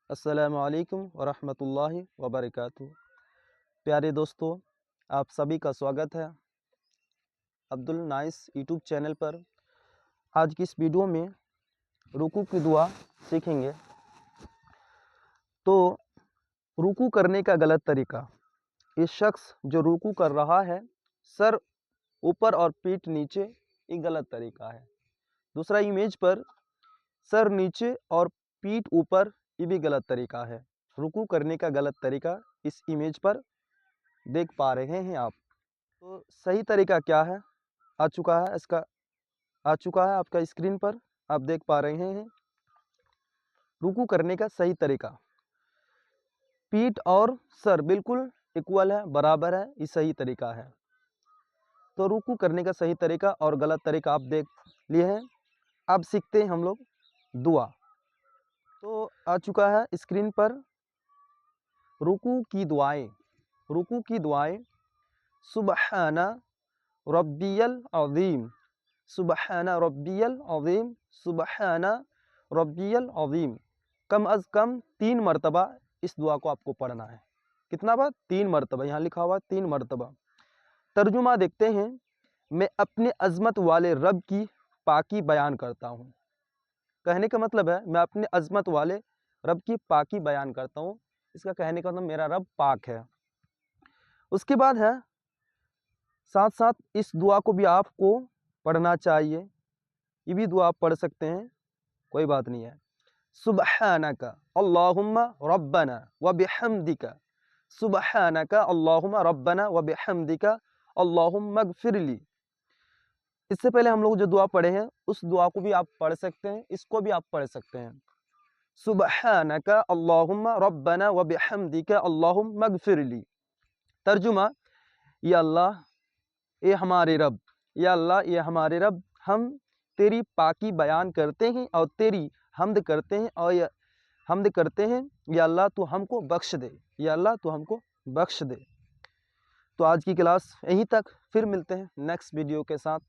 السلام علیکم ورحمۃ اللہ وبرکاتہ۔ پیارے دوستو، آپ سبھی کا سواگت ہے عبد النائس یوٹیوب چینل پر۔ آج کی اس ویڈیو میں رکوع کی دعا سیکھیں گے۔ تو رکوع کرنے کا غلط طریقہ، اس شخص جو رکوع کر رہا ہے سر اوپر اور پیٹھ نیچے، یہ غلط طریقہ ہے۔ دوسرا امیج پر سر نیچے اور پیٹھ اوپر، یہ بھی غلط طریقہ ہے۔ رکوع کرنے کا غلط طریقہ اس امیج پر دیکھ پا رہے ہیں آپ۔ تو صحیح طریقہ کیا ہے آ چکا ہے آپ کا اسکرین پر، آپ دیکھ پا رہے ہیں۔ رکوع کرنے کا صحیح طریقہ، پیٹھ اور سر بالکل ایکول ہے، برابر ہے، یہ صحیح طریقہ ہے۔ تو رکوع کرنے کا صحیح طریقہ اور غلط طریقہ آپ دیکھ لیے ہیں۔ اب سیکھتے ہیں ہم لوگ دعا۔ تو آ چکا ہے اسکرین پر رکوع کی دعائیں۔ سبحان ربی العظیم، سبحان ربی العظیم، سبحان ربی العظیم۔ کم از کم 3 مرتبہ اس دعا کو آپ کو پڑھنا ہے۔ کتنا بار؟ 3 مرتبہ، یہاں لکھا ہوا 3 مرتبہ۔ ترجمہ دیکھتے ہیں۔ میں اپنے عظمت والے رب کی پاکی بیان کرتا ہوں۔ کہنے کا مطلب ہے میں اپنے عظمت والے رب کی پاکی بیان کرتا ہوں۔ اس کا کہنے کا مطلب میرا رب پاک ہے۔ اس کے بعد ہے ساتھ ساتھ اس دعا کو بھی آپ کو پڑھنا چاہیے۔ یہ بھی دعا آپ پڑھ سکتے ہیں، کوئی بات نہیں ہے۔ سبحانک اللہم ربنا وبحمدک، سبحانک اللہم ربنا وبحمدک اللہم اغفر لی۔ اس سے پہلے ہم لوگ جو دعا پڑھے ہیں اس دعا کو بھی آپ پڑھ سکتے ہیں، اس کو بھی آپ پڑھ سکتے ہیں۔ سبحانک اللہم ربنا وبحمدک اللہم اغفر لی۔ ترجمہ: یا اللہ، اے ہمارے رب، یا اللہ، یہ ہمارے رب، ہم تیری پاکی بیان کرتے ہیں اور تیری حمد کرتے ہیں، یا اللہ تو ہم کو بخش دے، یا اللہ تو ہم کو بخش دے۔ تو آج کی کلاس یہیں تک، پھر ملتے ہیں نیکسٹ ویڈیو کے ساتھ۔